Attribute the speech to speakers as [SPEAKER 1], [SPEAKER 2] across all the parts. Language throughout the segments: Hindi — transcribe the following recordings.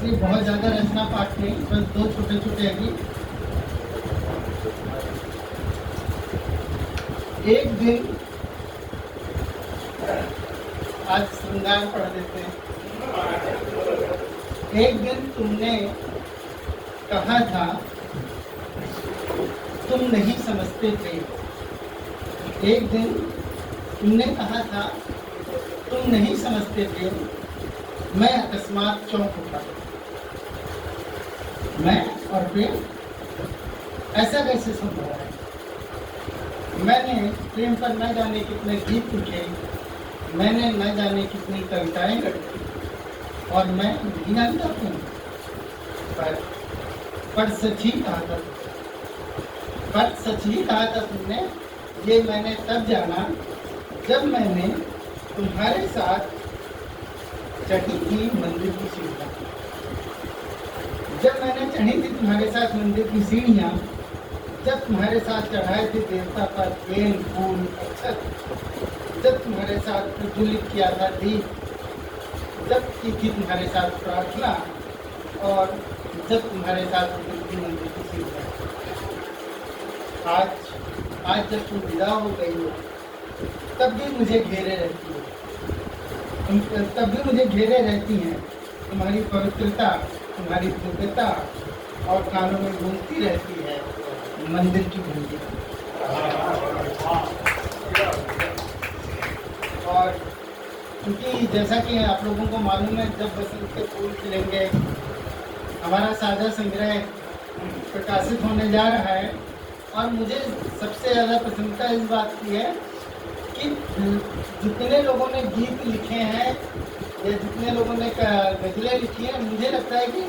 [SPEAKER 1] इसलिए बहुत ज़्यादा रचना पाठ नहीं, बस दो छोटे छोटे हैं। एक दिन, आज श्रृंगार पढ़ देते हैं। एक दिन तुमने कहा था तुम नहीं समझते थे। एक दिन तुमने कहा था तुम नहीं समझते थे। मैं अकस्मात चौंक उठा। मैं और प्रेम, ऐसा कैसे संभव है? मैंने प्रेम पर न जाने कितने गीत लिखे, मैंने न जाने कितनी कविताएं गढ़ी, और मैं नहीं जानता हूँ। पर सच ही कहा था, तुमने। ये मैंने तब जाना जब मैंने तुम्हारे साथ चढ़ी थी मंदिर की सीढ़ियाँ। जब मैंने चढ़ी थी तुम्हारे साथ मंदिर की सीढ़ियाँ, जब तुम्हारे साथ चढ़ाए थे देवता पर बेल फूल अक्षत, जब तुम्हारे साथ प्रज्वलित किया था दीप, जब की थी तुम्हारे साथ प्रार्थना, और जब तुम्हारे साथ उतरी मंदिर की सीढ़ियाँ। आज जब तुम विदा हो गई हो, तब भी मुझे घेरे रहती हो, तब भी मुझे घेरे रहती हैं तुम्हारी पवित्रता, तुम्हारी दिव्यता, और कानों में गूंजती रहती है मंदिर की घंटी। और क्योंकि जैसा कि आप लोगों को मालूम है, जब बसंत के फूल खिलेंगे, हमारा साझा संग्रह प्रकाशित होने जा रहा है, और मुझे सबसे ज़्यादा प्रसन्नता इस बात की है कि जितने लोगों ने गीत लिखे हैं या जितने लोगों ने गज़लें लिखी हैं, मुझे लगता है कि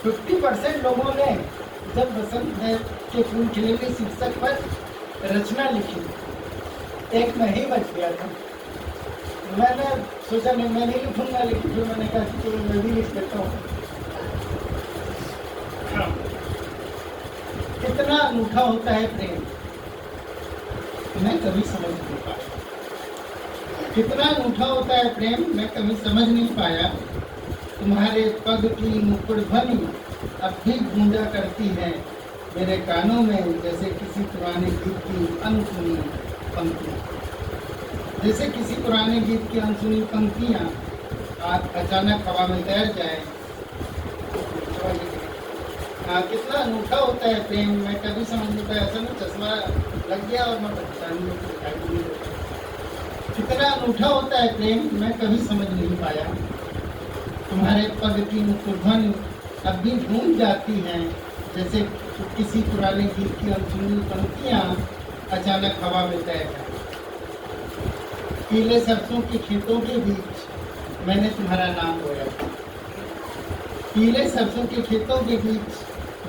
[SPEAKER 1] 50% लोगों ने जब बसंत के फूल खिलेंगे शीर्षक पर रचना लिखी। एक मैं ही बच गया था। मैंने सोचा मैं नहीं लिखूंगा, लेकिन फिर मैंने कहा कि चलो मैं भी लिख देता हूँ। कितना अनूठा होता है प्रेम, मैं कभी समझ नहीं पाया। कितना अनूठा होता है प्रेम, मैं कभी समझ नहीं पाया। तुम्हारे पग की मुकुट ध्वनि अब भी गूंजा करती है मेरे कानों में, जैसे किसी पुराने गीत की अनसुनी पंक्तियाँ। जैसे किसी पुराने गीत की अनसुनी पंक्तियाँ अचानक हवा में तैर जाए। कितना अनूठा होता है प्रेम, मैं कभी समझ नहीं पाया। ऐसा नहीं चश्मा लग गया और मैं परेशानी में दिखाई नहीं देता। कितना अनूठा होता है प्रेम, मैं कभी समझ नहीं पाया। तुम्हारे पग की मुकुट ध्वनि अब भी गूंज जाती हैं, जैसे किसी पुराने गीत की अनसुनी पंक्तियाँ अचानक हवा में तैर जाए। पीले सरसों के खेतों के बीच मैंने तुम्हारा नाम बोया था। पीले सरसों के खेतों के बीच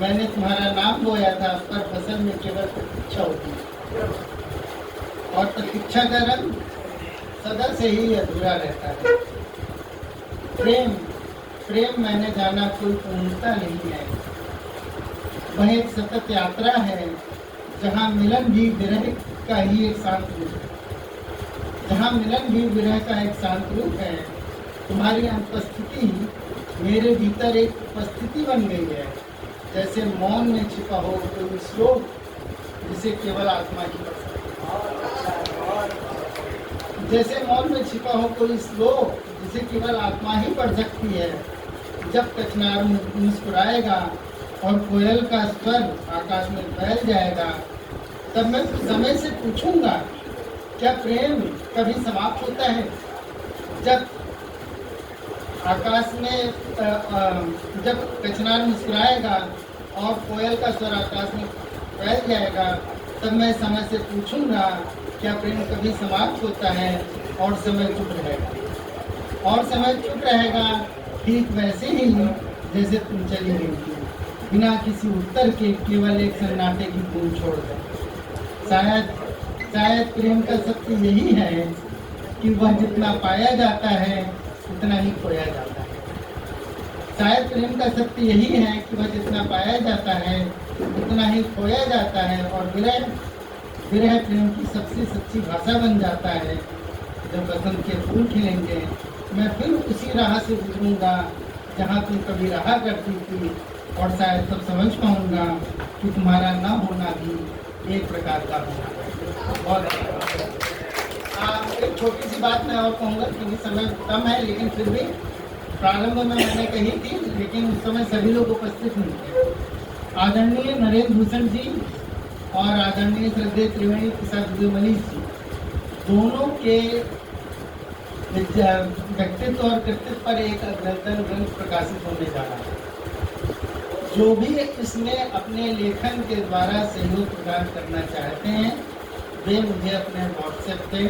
[SPEAKER 1] मैंने तुम्हारा नाम बोया था, पर फसल में केवल प्रतीक्षा होती है, और प्रतीक्षा का रंग सदा से ही अधूरा रहता है। प्रेम मैंने जाना कोई पूर्णता नहीं है, वह एक सतत यात्रा है, जहाँ मिलन भी विरह का ही एक शांत रूप है। जहाँ मिलन भी विरह का एक शांत रूप है, तुम्हारी अनुपस्थिति मेरे भीतर एक उपस्थिति बन गई है, जैसे मौन में छिपा हो कोई श्लोक जिसे केवल आत्मा ही पढ़ सकती है। जैसे मौन में छिपा हो कोई श्लोक जिसे केवल आत्मा ही पढ़ सकती है। जब कचनार मुस्कुराएगा और कोयल का स्वर आकाश में फैल जाएगा, तब मैं समय से पूछूंगा, क्या प्रेम कभी समाप्त होता है? जब आकाश में जब कचनार मुस्कुराएगा और कोयल का स्वर आकाश में फैल जाएगा, तब मैं समय से पूछूंगा, क्या प्रेम कभी समाप्त होता है? और समय चुप रहेगा। और समय चुप रहेगा ठीक वैसे ही जैसे तुम चली गई थी, बिना किसी उत्तर के, केवल एक सन्नाटे की बूंद छोड़कर। शायद प्रेम का सत्य यही है कि वह जितना पाया जाता है उतना ही खोया जाता है। शायद प्रेम का सत्य यही है कि वह जितना पाया जाता है उतना ही खोया जाता है, और विरह प्रेम की सबसे सच्ची भाषा बन जाता है। जब बसंत के फूल खिलेंगे, मैं फिर उसी राह से गुजरूंगा जहाँ तुम कभी रहा करती थी, और शायद तब समझ पाऊंगा कि तुम्हारा न होना भी एक प्रकार का होना है। बहुत एक छोटी सी बात मैं और कहूँगा, क्योंकि समय कम है, लेकिन फिर भी प्रारंभ में मैंने कही थी, लेकिन उस समय सभी लोग उपस्थित नहीं थे। आदरणीय नरेंद्र भूषण जी और आदरणीय श्रद्धेय त्रिवेणी प्रसाद मनीष जी, दोनों के व्यक्तित्व और कृतित्व पर एक अद्यतन ग्रंथ प्रकाशित होने जा रहा है। जो भी इसमें अपने लेखन के द्वारा सहयोग प्रदान करना चाहते हैं, वे मुझे अपने व्हाट्सएप पे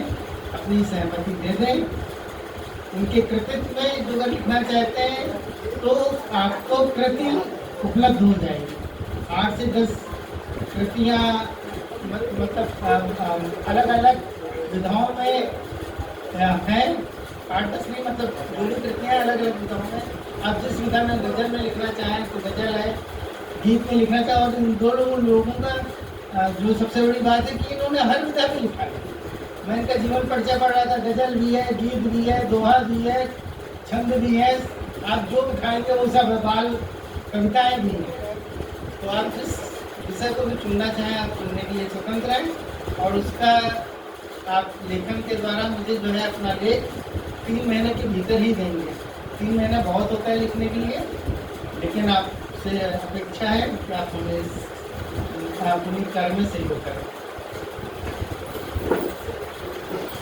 [SPEAKER 1] अपनी सहमति दे दें। उनके कृतित्व में जो अगर लिखना चाहते हैं तो आपको कृति उपलब्ध हो जाएगी। 8 से 10 कृतियाँ मतलब अलग अलग विधाओं में हैं। 8-10 नहीं, मतलब जो भी कृतियाँ अलग अलग विधाओं में, आप जिस विधा में गज़ल में लिखना चाहें तो गज़ल है, गीत में लिखना चाहें। और इन दोनों लोगों का जो सबसे बड़ी बात है कि इन्होंने हर विधा में लिखा है। मैं इनका जीवन परिचय पढ़ रहा था, गज़ल भी है, गीत भी है, दोहा भी है, छंद भी है, आप जो भी खाएंगे वो सब है, बाल कविताएँ भी हैं। तो आप जिस विषय को भी चुनना चाहें आप चुनने के लिए स्वतंत्र हैं, और उसका आप लेखन के द्वारा मुझे जो है अपना लेख 3 महीने के भीतर ही देंगे। 3 महीना बहुत होता है लिखने के लिए, लेकिन आपसे अपेक्षा है कि आप हमें इस कार्य में सहयोग करें।